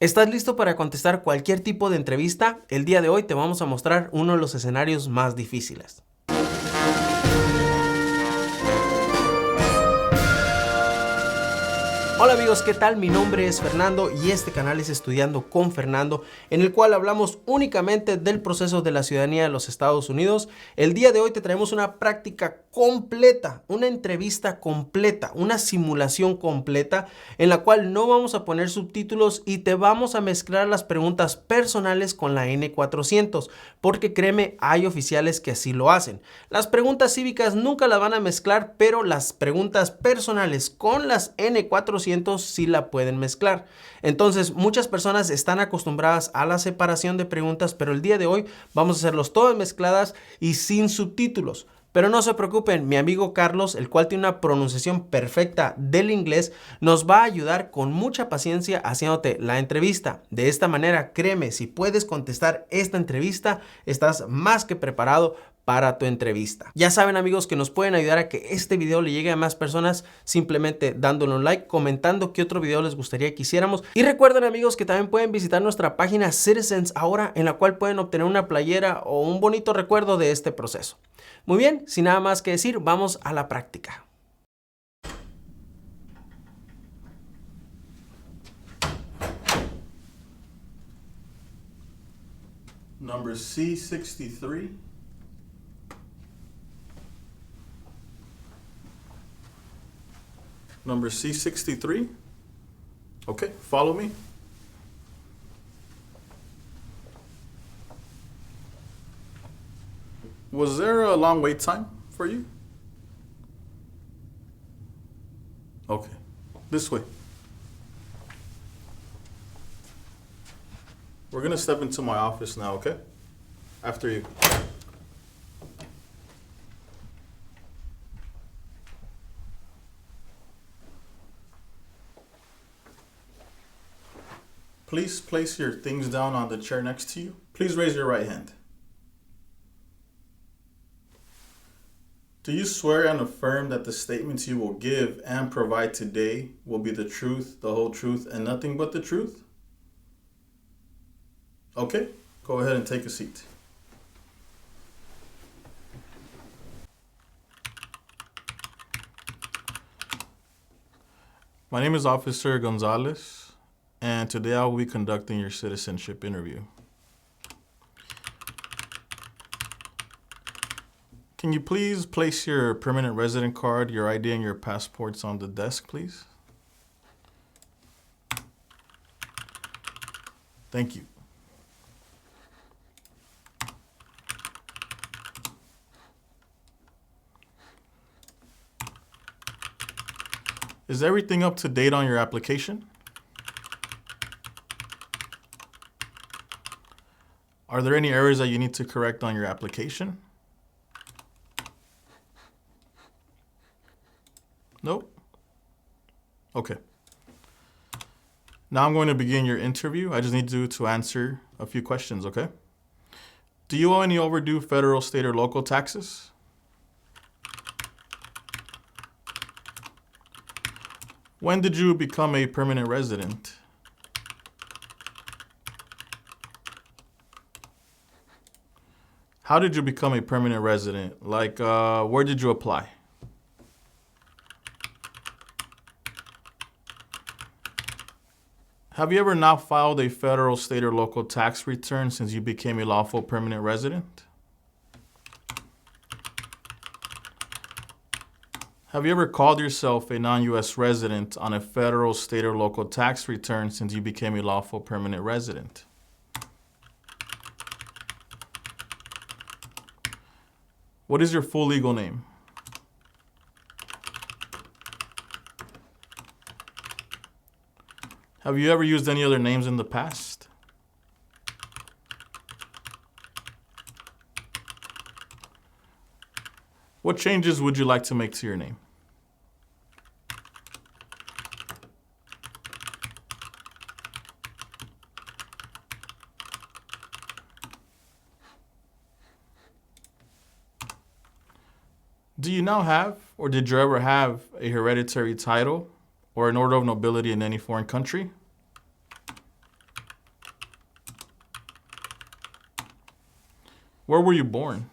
¿Estás listo para contestar cualquier tipo de entrevista? El día de hoy te vamos a mostrar uno de los escenarios más difíciles. Hola amigos, ¿qué tal? Mi nombre es Fernando y este canal es Estudiando con Fernando, en el cual hablamos únicamente del proceso de la ciudadanía de los Estados Unidos. El día de hoy te traemos una práctica completa, una entrevista completa, una simulación completa, en la cual no vamos a poner subtítulos y te vamos a mezclar las preguntas personales con la N400, porque créeme, hay oficiales que así lo hacen. Las preguntas cívicas nunca las van a mezclar, pero las preguntas personales con las N400 sí la pueden mezclar. Entonces, muchas personas están acostumbradas a la separación de preguntas, pero el día de hoy vamos a hacerlos todas mezcladas y sin subtítulos. Pero no se preocupen, mi amigo Carlos, el cual tiene una pronunciación perfecta del inglés, nos va a ayudar con mucha paciencia haciéndote la entrevista. De esta manera, créeme, si puedes contestar esta entrevista, estás más que preparado para tu entrevista. Ya saben amigos que nos pueden ayudar a que este video le llegue a más personas simplemente dándole un like, comentando qué otro video les gustaría que hiciéramos. Y recuerden amigos que también pueden visitar nuestra página Citizens Ahora, en la cual pueden obtener una playera o un bonito recuerdo de este proceso. Muy bien, sin nada más que decir, vamos a la práctica. Number C63. Number C63. Okay, follow me. Was there a long wait time for you? Okay, this way. We're gonna step into my office now, okay? After you. Please place your things down on the chair next to you. Please raise your right hand. Do you swear and affirm that the statements you will give and provide today will be the truth, the whole truth, and nothing but the truth? Okay, go ahead and take a seat. My name is Officer Gonzalez, and today I will be conducting your citizenship interview. Can you please place your permanent resident card, your ID, and your passports on the desk, please? Thank you. Is everything up to date on your application? Are there any errors that you need to correct on your application? Nope. Okay. Now I'm going to begin your interview. I just need you to answer a few questions, okay? Do you owe any overdue federal, state, or local taxes? When did you become a permanent resident? How did you become a permanent resident? Like, where did you apply? Have you ever not filed a federal, state, or local tax return since you became a lawful permanent resident? Have you ever called yourself a non-U.S. resident on a federal, state, or local tax return since you became a lawful permanent resident? What is your full legal name? Have you ever used any other names in the past? What changes would you like to make to your name? Do you now have, or did you ever have, a hereditary title or an order of nobility in any foreign country? Where were you born?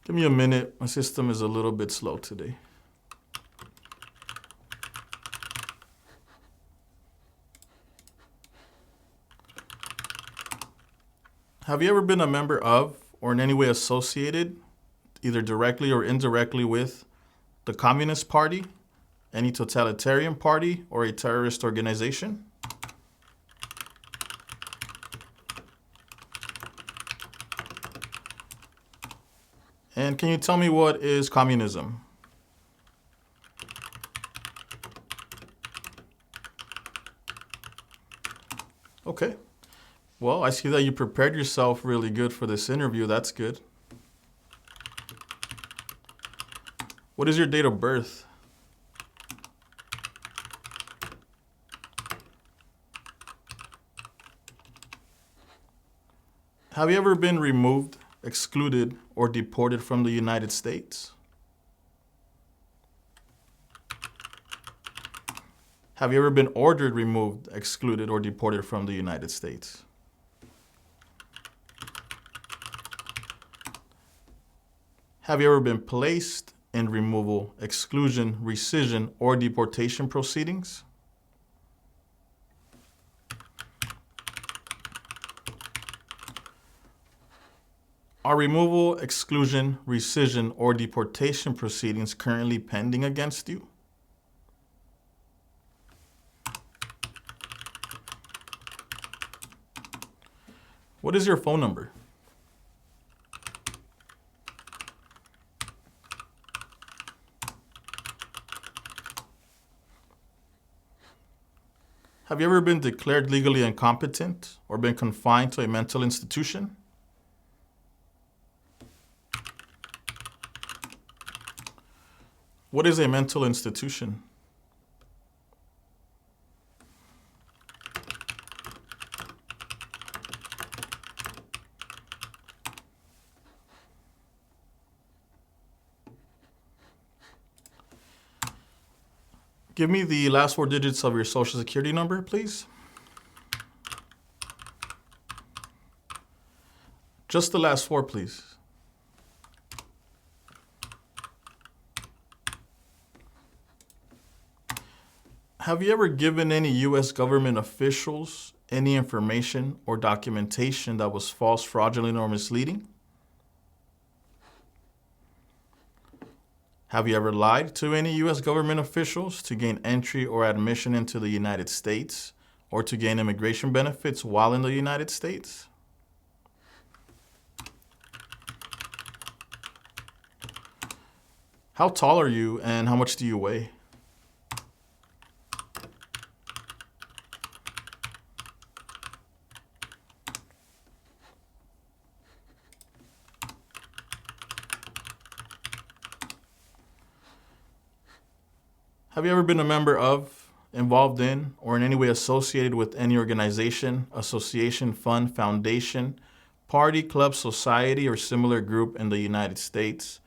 Give me a minute. My system is a little bit slow today. Have you ever been a member of or in any way associated, either directly or indirectly, with the Communist Party, any totalitarian party, or a terrorist organization? And can you tell me what is communism? Okay. Well, I see that you prepared yourself really good for this interview. That's good. What is your date of birth? Have you ever been removed, excluded, or deported from the United States? Have you ever been ordered removed, excluded, or deported from the United States? Have you ever been placed in removal, exclusion, rescission, or deportation proceedings? Are removal, exclusion, rescission, or deportation proceedings currently pending against you? What is your phone number? Have you ever been declared legally incompetent or been confined to a mental institution? What is a mental institution? Give me the last 4 digits of your social security number, please. Just the last 4, please. Have you ever given any U.S. government officials any information or documentation that was false, fraudulent, or misleading? Have you ever lied to any U.S. government officials to gain entry or admission into the United States or to gain immigration benefits while in the United States? How tall are you and how much do you weigh? Have you ever been a member of, involved in, or in any way associated with any organization, association, fund, foundation, party, club, society, or similar group in the United States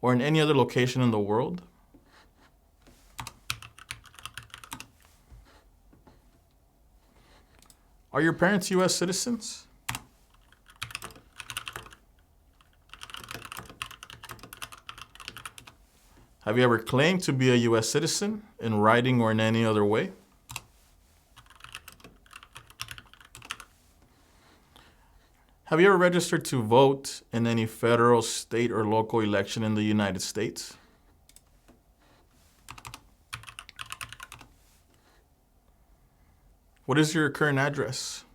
or in any other location in the world? Are your parents U.S. citizens? Have you ever claimed to be a U.S. citizen in writing or in any other way? Have you ever registered to vote in any federal, state, or local election in the United States? What is your current address?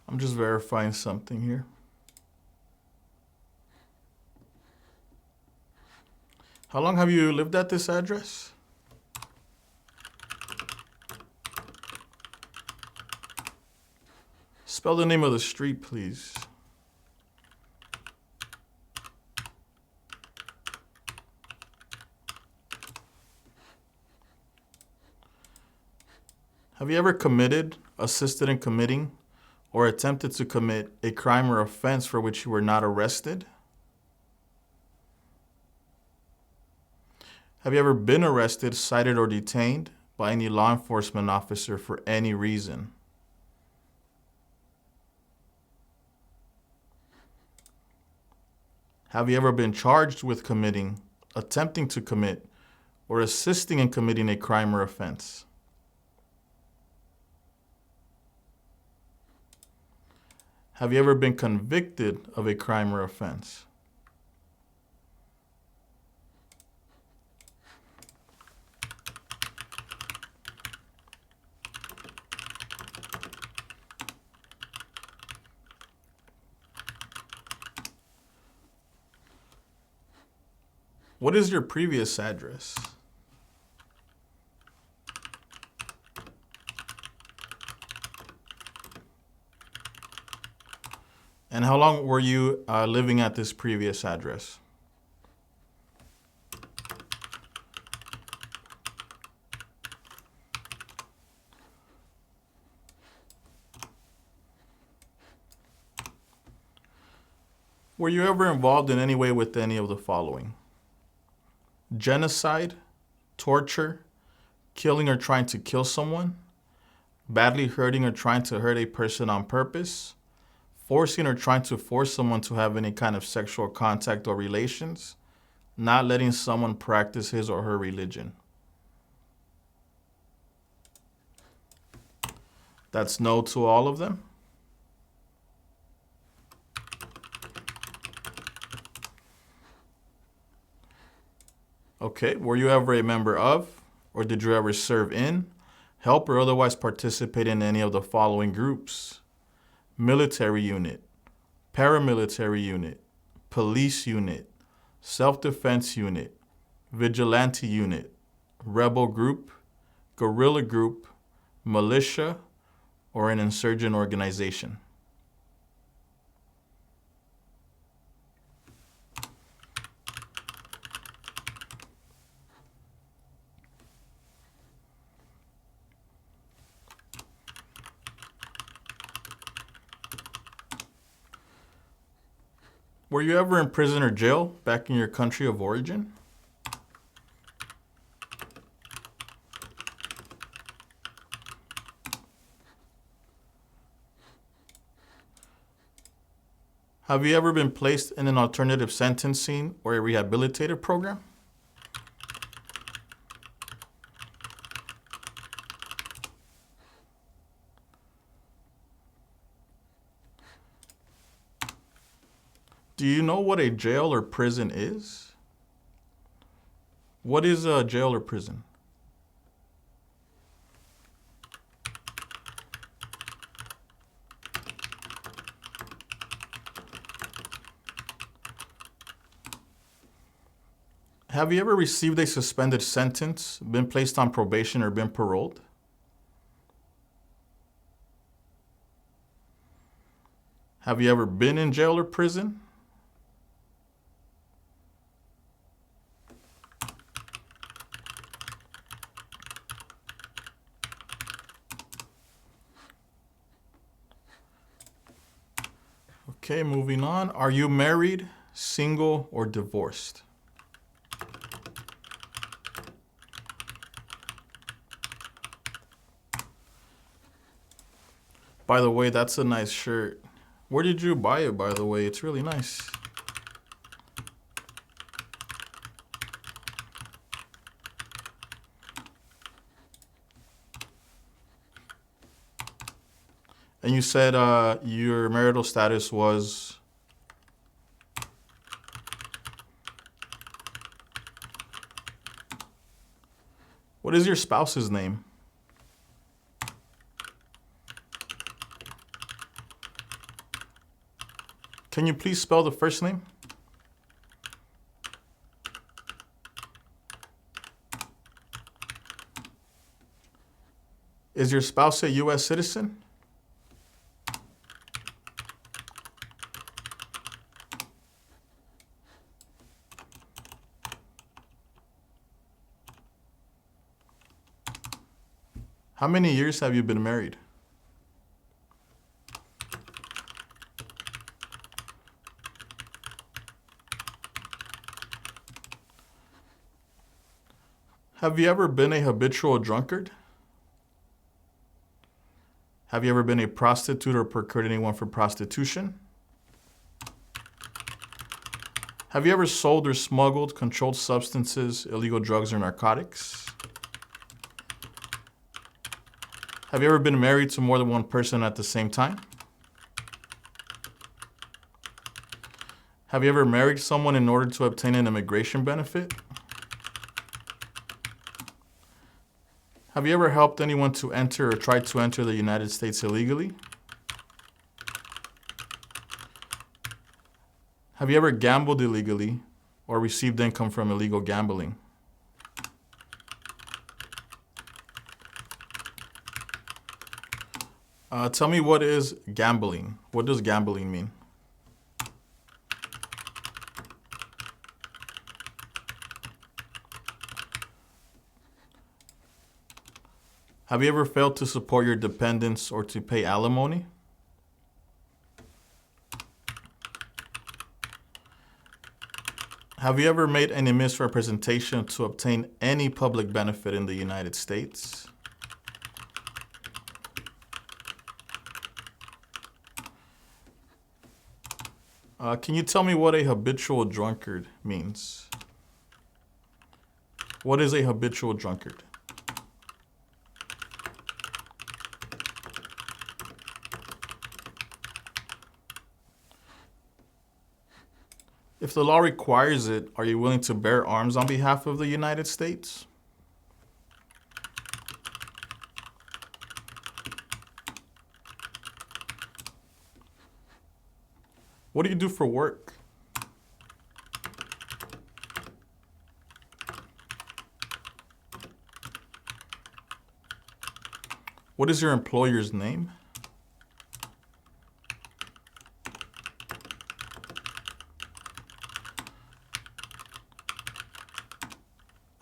I'm just verifying something here. How long have you lived at this address? Spell the name of the street, please. Have you ever committed, assisted in committing, or attempted to commit a crime or offense for which you were not arrested? Have you ever been arrested, cited, or detained by any law enforcement officer for any reason? Have you ever been charged with committing, attempting to commit, or assisting in committing a crime or offense? Have you ever been convicted of a crime or offense? What is your previous address? And how long were you living at this previous address? Were you ever involved in any way with any of the following? Genocide, torture, killing or trying to kill someone, badly hurting or trying to hurt a person on purpose, forcing or trying to force someone to have any kind of sexual contact or relations, not letting someone practice his or her religion. That's no to all of them. Okay, were you ever a member of, or did you ever serve in, help, or otherwise participate in any of the following groups? Military unit, paramilitary unit, police unit, self-defense unit, vigilante unit, rebel group, guerrilla group, militia, or an insurgent organization? Were you ever in prison or jail back in your country of origin? Have you ever been placed in an alternative sentencing or a rehabilitative program? Do you know what a jail or prison is? What is a jail or prison? Have you ever received a suspended sentence, been placed on probation, or been paroled? Have you ever been in jail or prison? Okay, moving on. Are you married, single, or divorced? By the way, that's a nice shirt. Where did you buy it, by the way? It's really nice. And you said your marital status was... What is your spouse's name? Can you please spell the first name? Is your spouse a U.S. citizen? How many years have you been married? Have you ever been a habitual drunkard? Have you ever been a prostitute or procured anyone for prostitution? Have you ever sold or smuggled controlled substances, illegal drugs, or narcotics? Have you ever been married to more than one person at the same time? Have you ever married someone in order to obtain an immigration benefit? Have you ever helped anyone to enter or tried to enter the United States illegally? Have you ever gambled illegally or received income from illegal gambling? Tell me, what is gambling? What does gambling mean? Have you ever failed to support your dependents or to pay alimony? Have you ever made any misrepresentation to obtain any public benefit in the United States? Can you tell me what a habitual drunkard means? What is a habitual drunkard? If the law requires it, are you willing to bear arms on behalf of the United States? What do you do for work? What is your employer's name?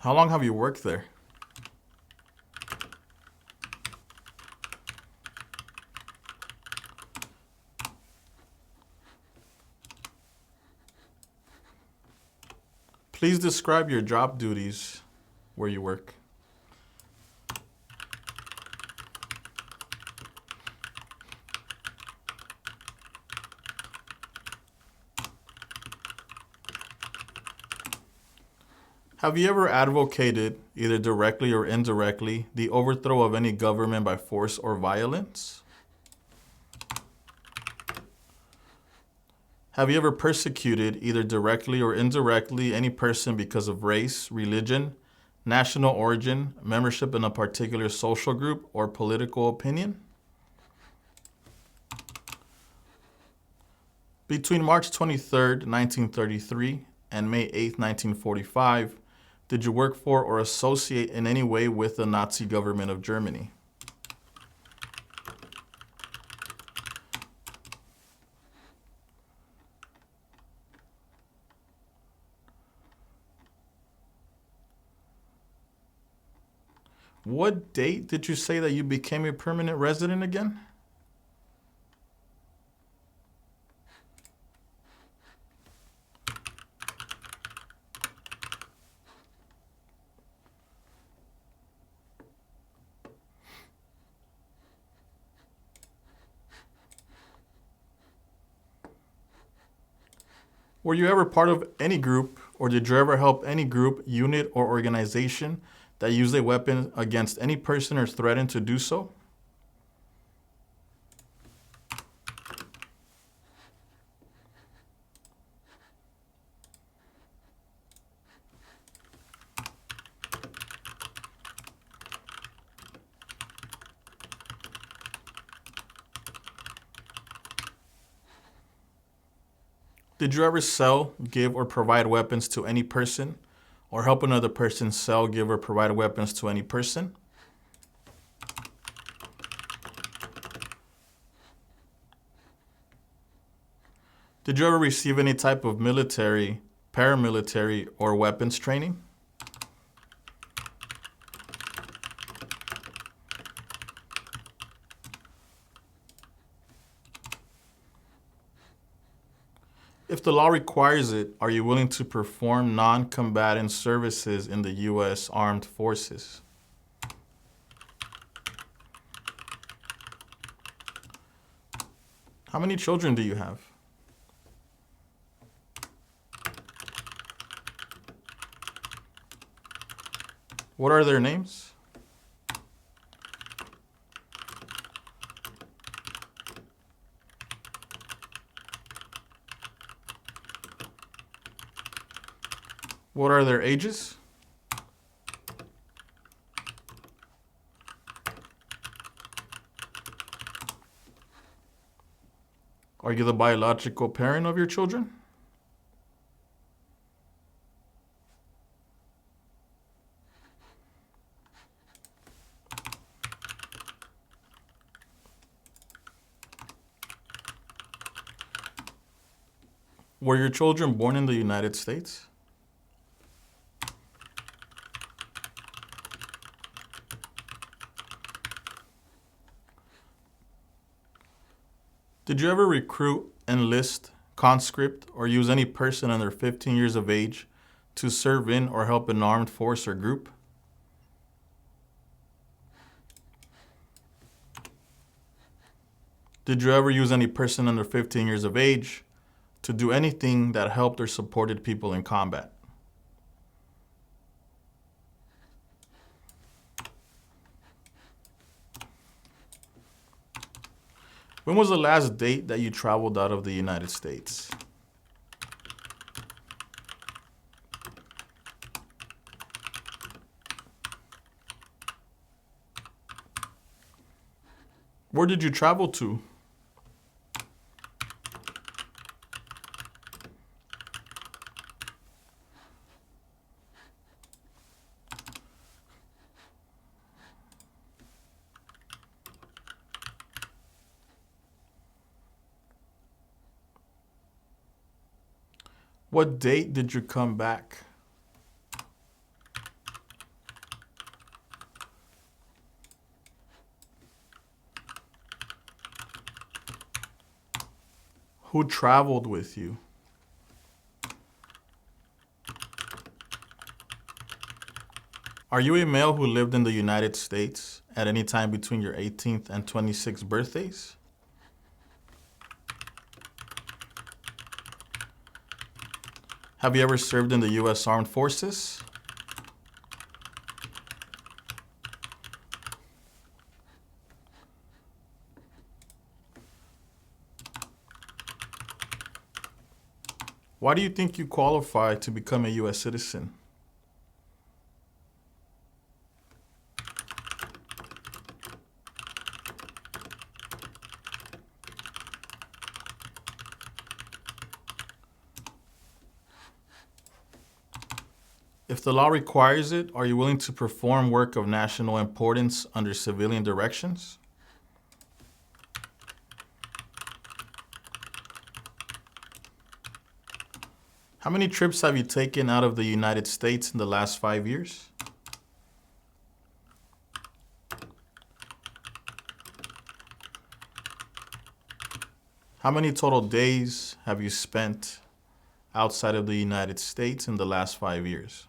How long have you worked there? Please describe your job duties where you work. Have you ever advocated, either directly or indirectly, the overthrow of any government by force or violence? Have you ever persecuted, either directly or indirectly, any person because of race, religion, national origin, membership in a particular social group, or political opinion? Between March 23rd, 1933 and May 8th, 1945, did you work for or associate in any way with the Nazi government of Germany? What date did you say that you became a permanent resident again? Were you ever part of any group, or did you ever help any group, unit, or organization that used a weapon against any person or threatened to do so? Did you ever sell, give, or provide weapons to any person, or help another person sell, give, or provide weapons to any person? Did you ever receive any type of military, paramilitary, or weapons training? If the law requires it, are you willing to perform non-combatant services in the U.S. Armed Forces? How many children do you have? What are their names? What are their ages? Are you the biological parent of your children? Were your children born in the United States? Did you ever recruit, enlist, conscript, or use any person under 15 years of age to serve in or help an armed force or group? Did you ever use any person under 15 years of age to do anything that helped or supported people in combat? When was the last date that you traveled out of the United States? Where did you travel to? What date did you come back? Who traveled with you? Are you a male who lived in the United States at any time between your 18th and 26th birthdays? Have you ever served in the U.S. Armed Forces? Why do you think you qualify to become a U.S. citizen? If the law requires it, are you willing to perform work of national importance under civilian directions? How many trips have you taken out of the United States in the last 5 years? How many total days have you spent outside of the United States in the last 5 years?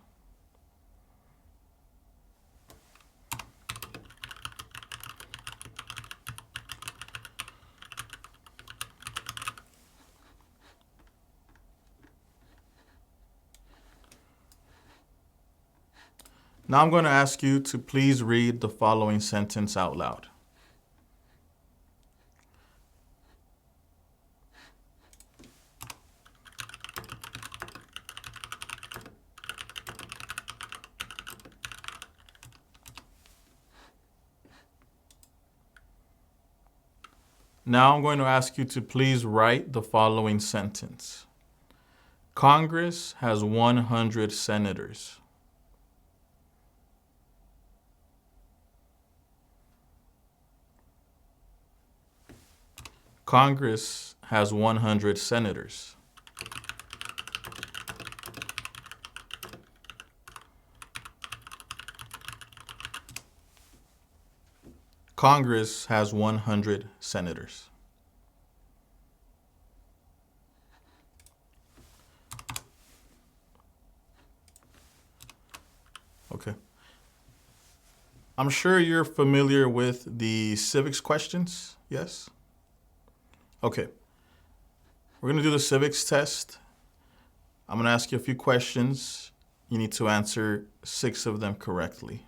Now I'm going to ask you to please read the following sentence out loud. Now I'm going to ask you to please write the following sentence. Congress has 100 senators. Congress has 100 senators. Congress has 100 senators. Okay. I'm sure you're familiar with the civics questions, yes? Okay. We're going to do the civics test. I'm going to ask you a few questions. You need to answer 6 of them correctly.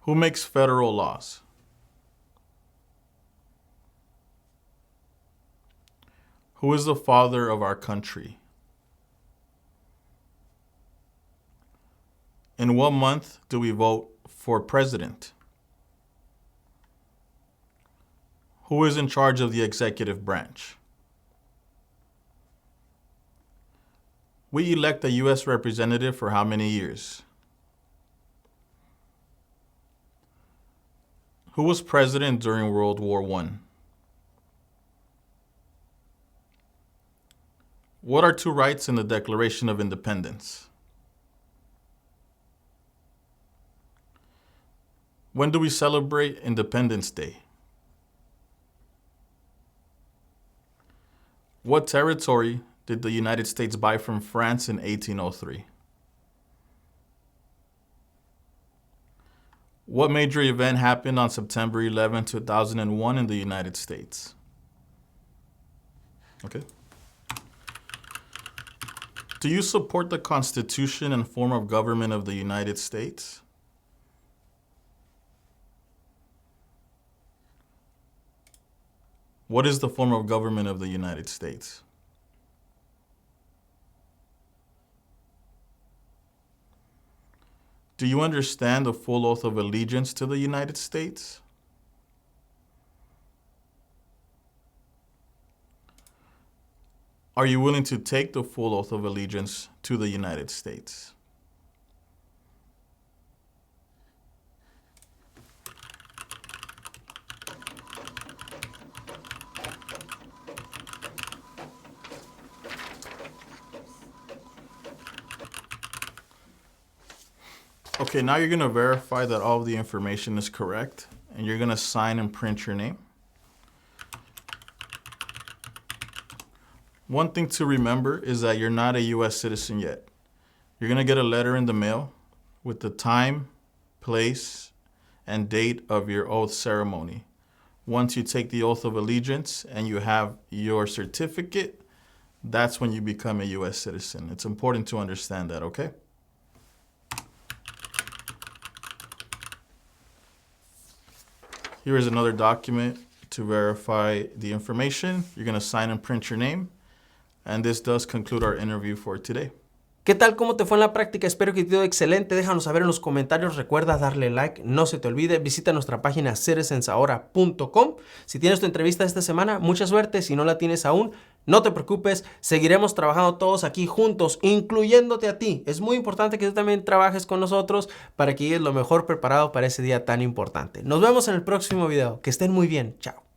Who makes federal laws? Who is the father of our country? In what month do we vote for president? Who is in charge of the executive branch? We elect a U.S. representative for how many years? Who was president during World War I? What are 2 rights in the Declaration of Independence? When do we celebrate Independence Day? What territory did the United States buy from France in 1803? What major event happened on September 11, 2001 in the United States? Okay. Do you support the Constitution and form of government of the United States? What is the form of government of the United States? Do you understand the full oath of allegiance to the United States? Are you willing to take the full oath of allegiance to the United States? Okay, now you're going to verify that all of the information is correct, and you're going to sign and print your name. One thing to remember is that you're not a U.S. citizen yet. You're going to get a letter in the mail with the time, place, and date of your oath ceremony. Once you take the oath of allegiance and you have your certificate, that's when you become a U.S. citizen. It's important to understand that, okay? Here is another document to verify the information. You're going to sign and print your name. And this does conclude our interview for today. ¿Qué tal? ¿Cómo te fue en la práctica? Espero que te dio excelente. Déjanos saber en los comentarios. Recuerda darle like. No se te olvide. Visita nuestra página citizensahora.com. Si tienes tu entrevista esta semana, mucha suerte. Si no la tienes aún, no te preocupes. Seguiremos trabajando todos aquí juntos, incluyéndote a ti. Es muy importante que tú también trabajes con nosotros para que llegues lo mejor preparado para ese día tan importante. Nos vemos en el próximo video. Que estén muy bien. Chao.